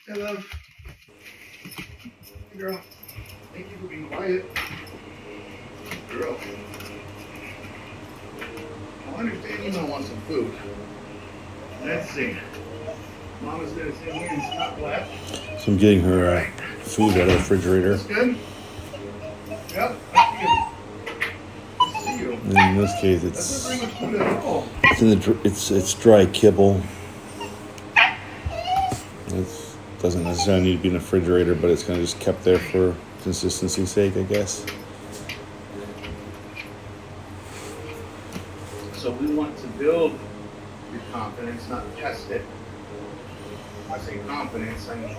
Hello. Hey, girl. Thank you for being quiet. Girl. I understand you don't want some food. Let's see. Mama's gonna sit here and stop left. So I'm getting her food out of the refrigerator. That's good. Yep. That's good. See you. And in this case, That's not very much food at all. it's dry kibble. It doesn't necessarily need to be in the refrigerator, but it's kind of just kept there for consistency's sake, I guess. So we want to build your confidence, not test it. When I say confidence, I mean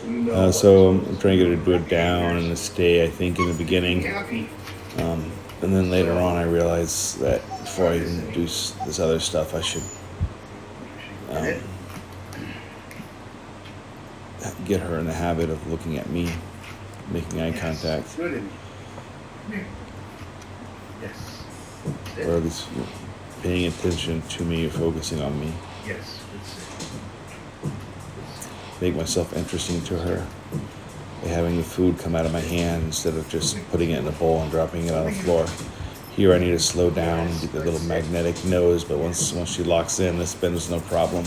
you know. So I'm trying to get her to do it down and to stay, I think, in the beginning. Happy. And then later on, I realized that before I even do this other stuff, I should get her in the habit of looking at me, making eye contact, Good. Yes. or at least paying attention to me, focusing on me. Yes. Make myself interesting to her by having the food come out of my hand instead of just putting it in a bowl and dropping it on the floor. Here I need to slow down, get the little magnetic nose, but once she locks in, this spins no problem.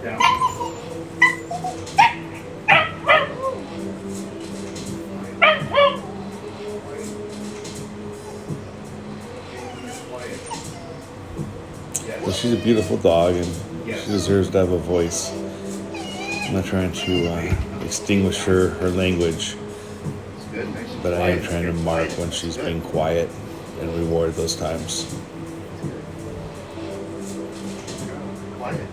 Down. So she's a beautiful dog, and she deserves to have a voice. I'm not trying to extinguish her language, but I am trying to mark when she's being quiet and reward those times. Quiet.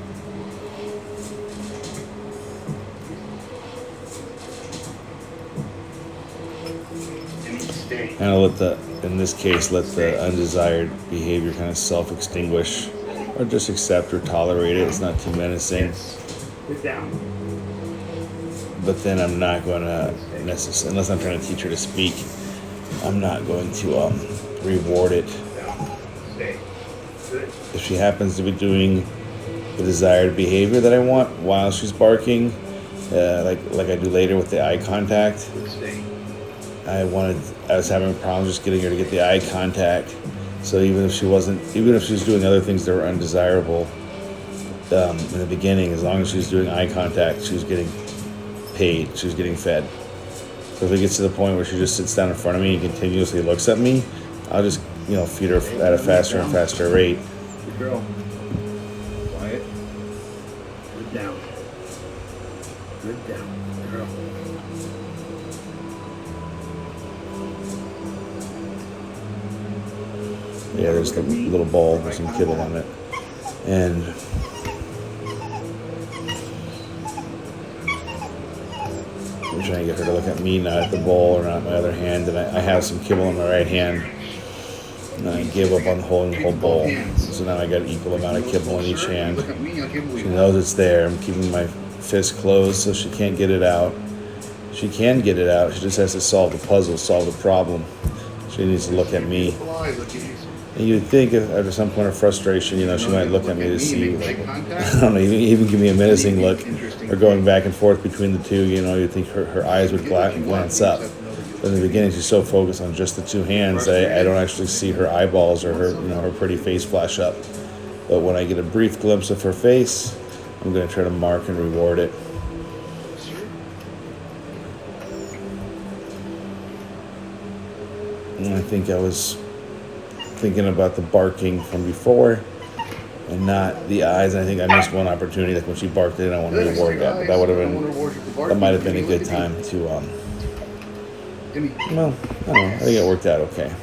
Kind of in this case, let the undesired behavior kind of self-extinguish, or just accept or tolerate it. It's not too menacing. Sit down. But then I'm not going to necessarily, unless I'm trying to teach her to speak, I'm not going to reward it. Stay. Good. If she happens to be doing the desired behavior that I want while she's barking, like I do later with the eye contact, Stay. I was having problems just getting her to get the eye contact. So even if she was doing other things that were undesirable in the beginning, as long as she was doing eye contact, she was getting paid, she was getting fed. So if it gets to the point where she just sits down in front of me and continuously looks at me, I'll just feed her at a faster and faster rate. Good girl. Quiet. Good down. Good down. Good girl. Yeah, there's the little bowl with some kibble on it. And I'm trying to get her to look at me, not at the bowl or not my other hand. And I have some kibble in my right hand. And I gave up on holding the whole bowl. So now I got an equal amount of kibble in each hand. She knows it's there. I'm keeping my fist closed so she can't get it out. She can get it out. She just has to solve the puzzle, solve the problem. She needs to look at me. And you'd think after some point of frustration, she might look at me to see, I don't know, even give me a menacing look, or going back and forth between the two. You'd think her eyes would glance up. But in the beginning, she's so focused on just the two hands, I don't actually see her eyeballs or her pretty face flash up. But when I get a brief glimpse of her face, I'm going to try to mark and reward it. And I think I was thinking about the barking from before and not the eyes. And I think I missed one opportunity, like when she barked it, and I wanted to reward that. But that might have been a good time to, well, I don't know. I think it worked out okay.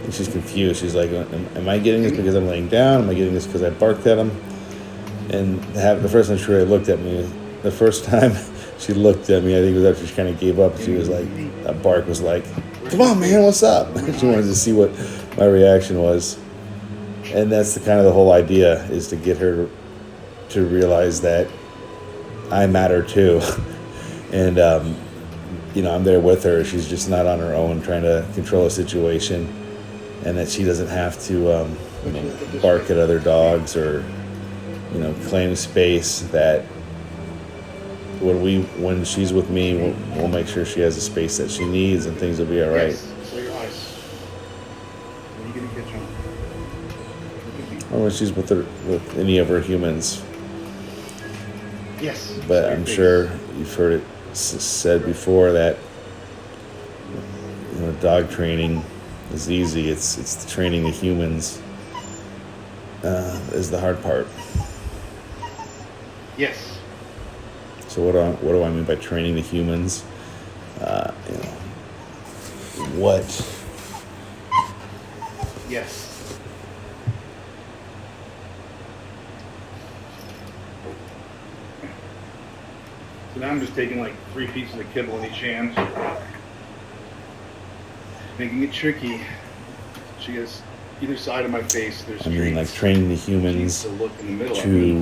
And she's confused. She's like, am I getting this because I'm laying down? Am I getting this because I barked at him? And the first time she really looked at me, the first time she looked at me, I think it was after she kind of gave up. She was like, that bark was like, come on, man, what's up? She wanted to see what my reaction was. And that's the whole idea, is to get her to realize that I matter too. And I'm there with her. She's just not on her own trying to control a situation, and that she doesn't have to, bark at other dogs or, claim space. That when she's with me, we'll make sure she has the space that she needs, and things will be all right. Yes. So your eyes. When you get a kitchen. Or when she's with any of her humans. Yes. But I'm sure you've heard it said before that dog training is easy. It's the training the humans is the hard part. Yes. So what do I mean by training the humans? What? Yes. So now I'm just taking like 3 pieces of kibble in each hand, making it tricky. She has either side of my face. There's like training the humans to look in the middle to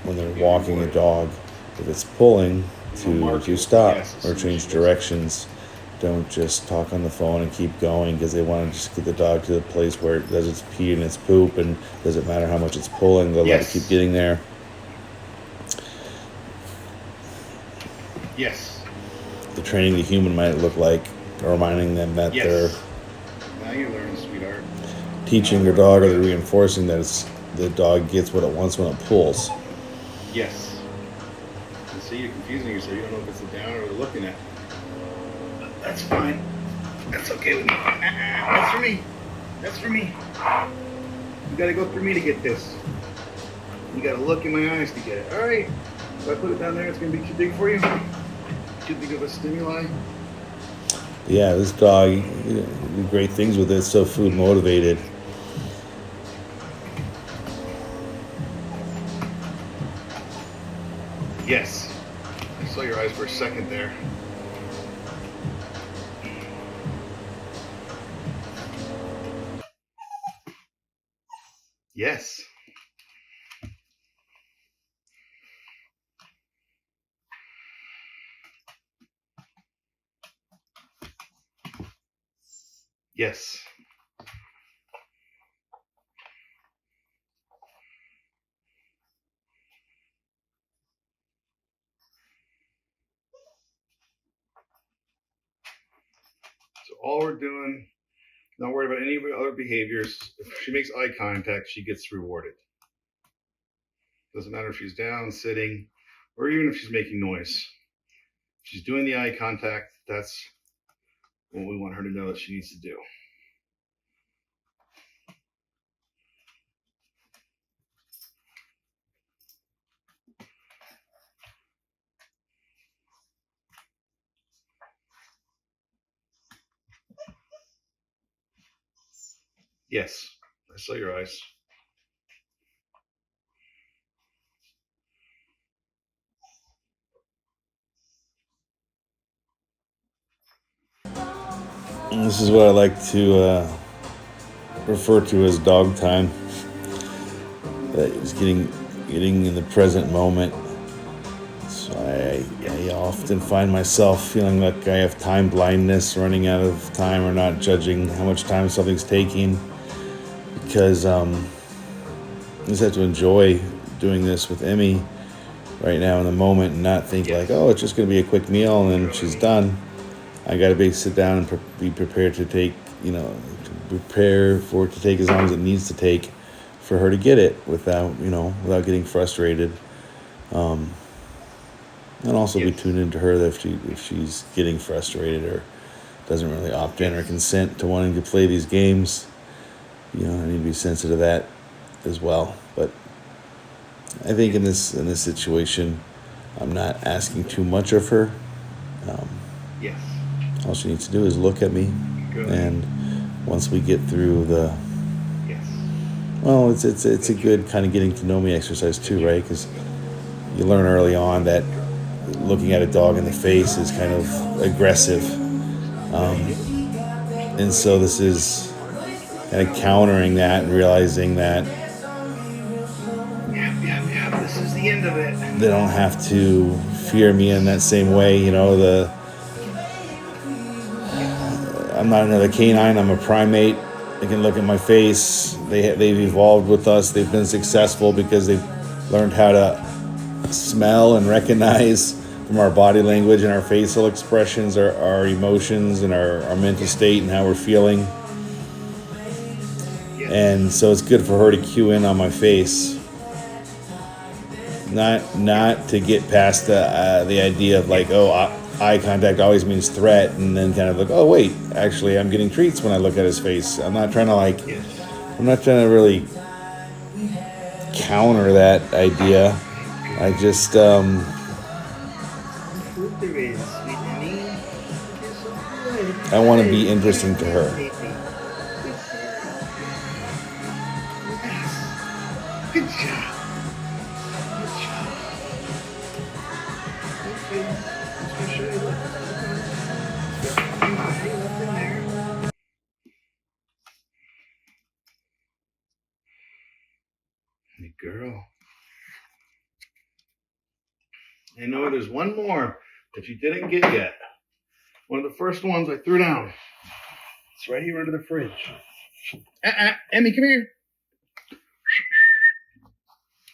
when they're walking a dog, if it's pulling, to stop or change directions. Don't just talk on the phone and keep going, because they want to just get the dog to the place where it does its pee and its poop, and doesn't matter how much it's pulling, they'll let it keep getting there. Yes. The training the human might look like reminding them that they're now you're learning, sweetheart. Teaching their dog, or they're reinforcing that the dog gets what it wants when it pulls. Yes. And see, you're confusing yourself. You don't know if it's the down or the looking at. But that's fine. That's okay with me. That's for me. That's for me. You gotta go through me to get this. You gotta look in my eyes to get it. All right. If I put it down there, it's gonna be too big for you. Too big of a stimuli. Yeah, this dog, you do great things with it. It's so food motivated. Yes. I saw your eyes for a second there. Yes. Yes. So all we're doing, not worried about any other behaviors. If she makes eye contact, she gets rewarded. Doesn't matter if she's down, sitting, or even if she's making noise. If she's doing the eye contact, that's what we want her to know that she needs to do. Yes, I saw your eyes. And this is what I like to refer to as dog time. That is getting in the present moment. So I often find myself feeling like I have time blindness, running out of time, or not judging how much time something's taking, because I just have to enjoy doing this with Emmi right now in the moment, and not think like, oh, it's just going to be a quick meal and then she's done. I got to sit down and be prepared to take, prepare for it to take as long as it needs to take for her to get it without getting frustrated. And also be tuned into her that if she's getting frustrated or doesn't really opt in or consent to wanting to play these games, I need to be sensitive to that as well. But I think in this situation, I'm not asking too much of her. Yes. All she needs to do is look at me. Good. And once we get through the, Yes. well, it's a good kind of getting to know me exercise too, right? Because you learn early on that looking at a dog in the face is kind of aggressive. And so this is kind of countering that and realizing that Yep, this is the end of it. they don't have to fear me in that same way. You know, I'm not another canine. I'm a primate. They can look at my face. They've evolved with us. They've been successful because they've learned how to smell and recognize from our body language and our facial expressions, our emotions and our mental state and how we're feeling. And so it's good for her to cue in on my face. Not to get past the idea of like, oh, eye contact always means threat, and then kind of like, oh wait, actually I'm getting treats when I look at his face. I'm not trying to really counter that idea. I just I want to be interesting to her. Good job. Good job. Okay. Let's go show you what. Hey, girl. I know there's one more that you didn't get yet. One of the first ones I threw down. It's right here under the fridge. Emmi, come here.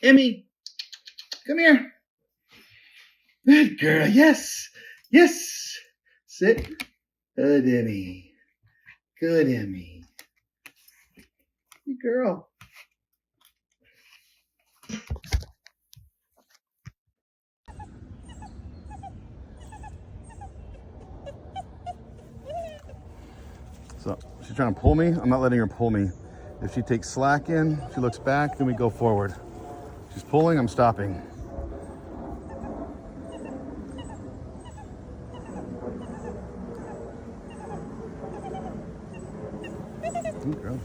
Emmi, come here. Good girl. Yes. Yes. Sit. Good, Emmi. Good, Emmi. Good girl. So she's trying to pull me. I'm not letting her pull me. If she takes slack in, she looks back, then we go forward. She's pulling, I'm stopping. Good girl.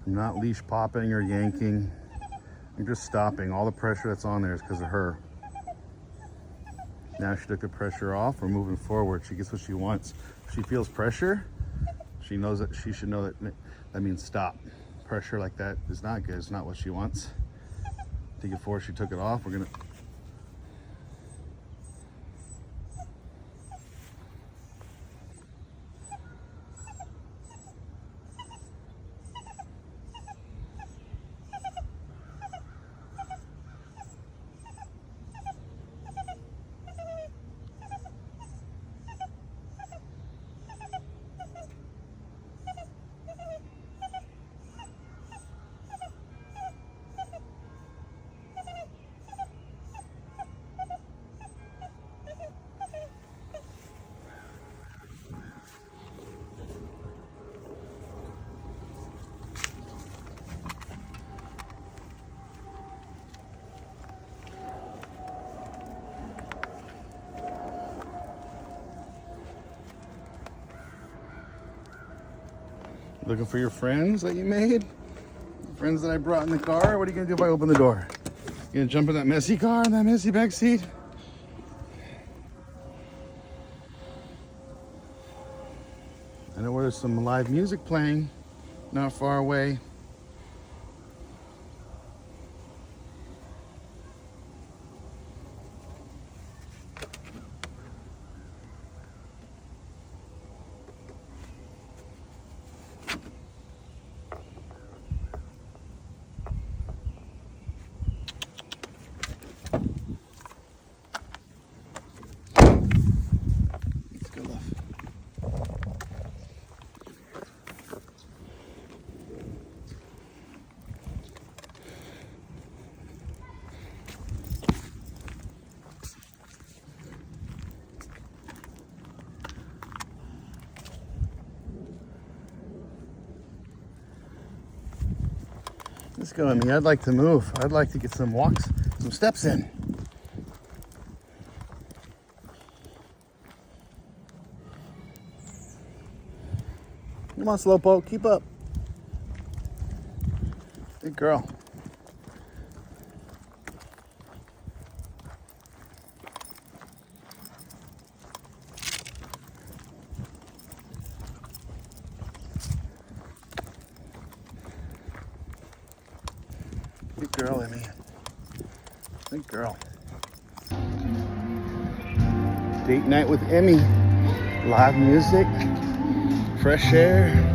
I'm not leash popping or yanking. I'm just stopping. All the pressure that's on there is because of her. Now she took the pressure off. We're moving forward. She gets what she wants. If she feels pressure, she knows that she should know that means stop. Pressure like that is not good. It's not what she wants. Take it forward. She took it off. We're gonna. Looking for your friends that you made? Friends that I brought in the car? What are you gonna do if I open the door? You gonna jump in that messy car, in that messy back seat? I know where there's some live music playing, not far away. Let's go, Emmi. I'd like to move. I'd like to get some walks, some steps in. Come on, Slowpoke. Keep up. Good girl. Good girl, Emmy. Good girl. Date night with Emmy. Live music, fresh air.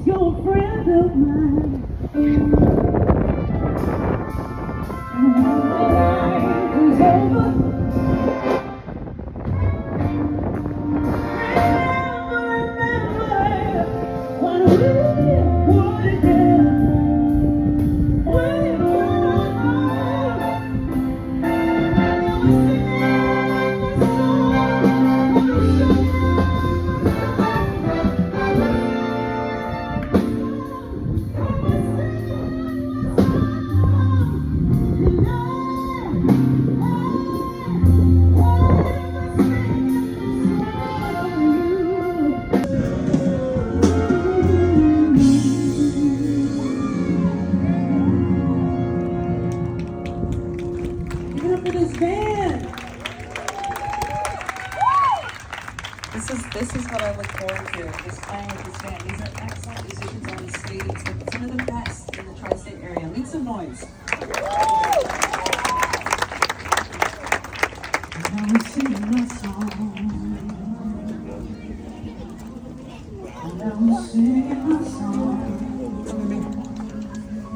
Your friend of mine. This is what I look forward to, just playing with this band. These are excellent musicians on the stage, some of the best in the tri-state area. Make some noise. I'm singing my song. I'm singing my song.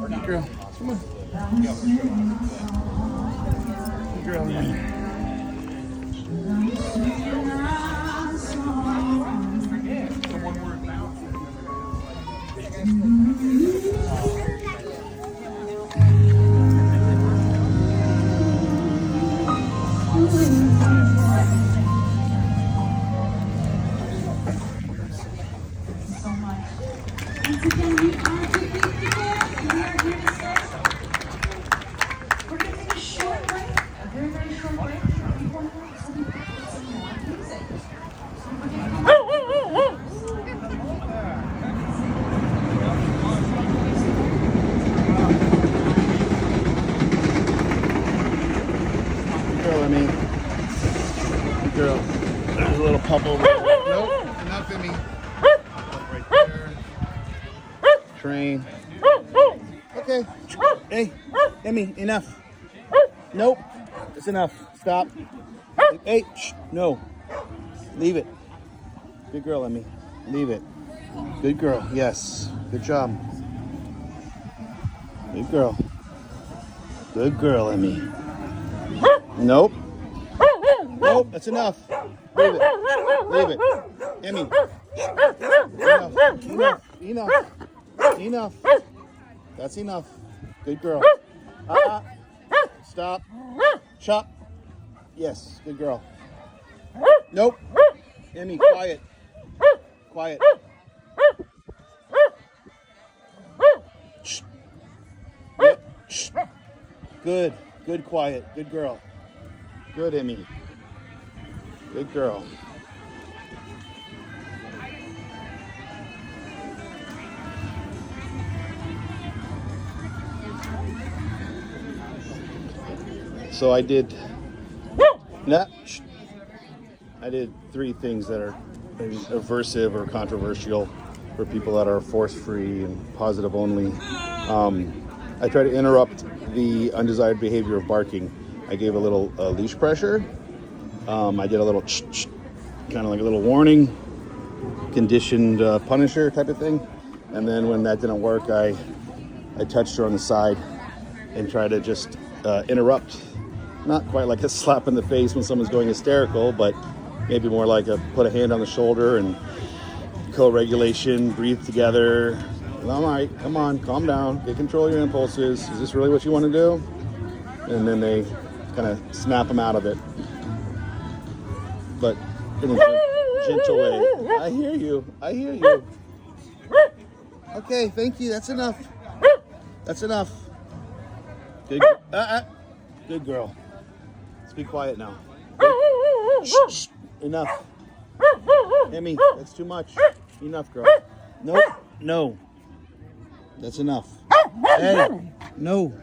Good girl. Come on. I'm singing my Good song. girl, man. I'm singing my song. So much. Once again, we are the Big Band. We are here to say we're going to take a short break, a very, very short break. People know some people put some more music. So we're going to come Girl, Emmy. Good girl. There's a little pup over there. Nope, enough, Emmy. Right there. Train. Okay. Hey, Emmy, enough. Nope, it's enough. Stop. Hey, shh, no. Leave it. Good girl, Emmy. Leave it. Good girl. Yes. Good job. Good girl. Good girl, Emmy. Nope. Nope, that's enough. Leave it. Leave it. Emmy. Enough. Enough. Enough. That's enough. Good girl. Stop. Chop. Yes, good girl. Nope. Emmy, quiet. Quiet. Shh. Yep. Shh. Good. Good, quiet. Good girl. Good, Emmy. Good girl. So I did. Nah, I did 3 things that are maybe aversive or controversial for people that are force-free and positive only. I try to interrupt the undesired behavior of barking. I gave a little leash pressure. I did a little kind of like a little warning, conditioned punisher type of thing. And then when that didn't work, I touched her on the side and tried to just interrupt. Not quite like a slap in the face when someone's going hysterical, but maybe more like put a hand on the shoulder and co-regulation, breathe together. All right, come on, calm down, get control of your impulses. Is this really what you want to do? And then they kind of snap them out of it. But in a gentle way. I hear you. I hear you. Okay, thank you. That's enough. That's enough. Good, good girl. Let's be quiet now. Shh, shh. Enough. Emmy, that's too much. Enough, girl. No, no. That's enough. Hey, no.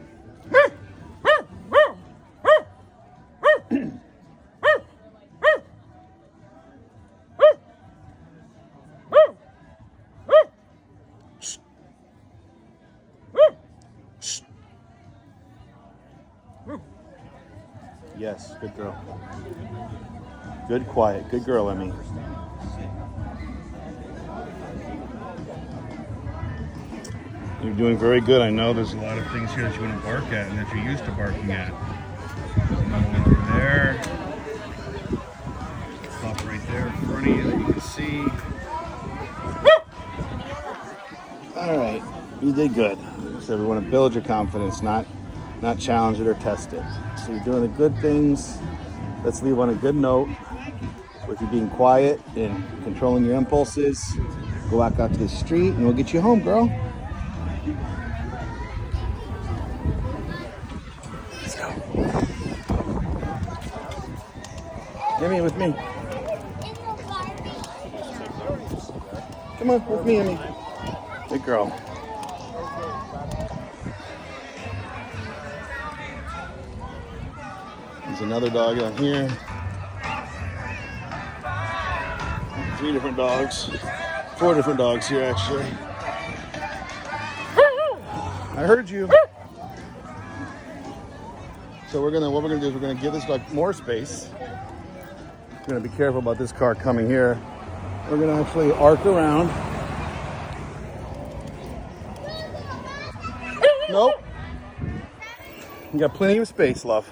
Yes, good girl. Good, quiet. Good girl, Emmy. You're doing very good. I know there's a lot of things here that you want to bark at and that you're used to barking at. There's another one over there. Pop right there in front of you that you can see. All right, you did good. So we want to build your confidence, not challenge it or test it. So you're doing the good things. Let's leave on a good note with you being quiet and controlling your impulses. Go back out to the street and we'll get you home, girl. Let's go. Emmy, with me. Come on, with me, Emmy. Good girl. There's another dog on here. 3 different dogs. 4 different dogs here, actually. I heard you. So what we're gonna do is we're gonna give this dog more space. We're gonna be careful about this car coming here. We're gonna actually arc around. Nope. You got plenty of space, love.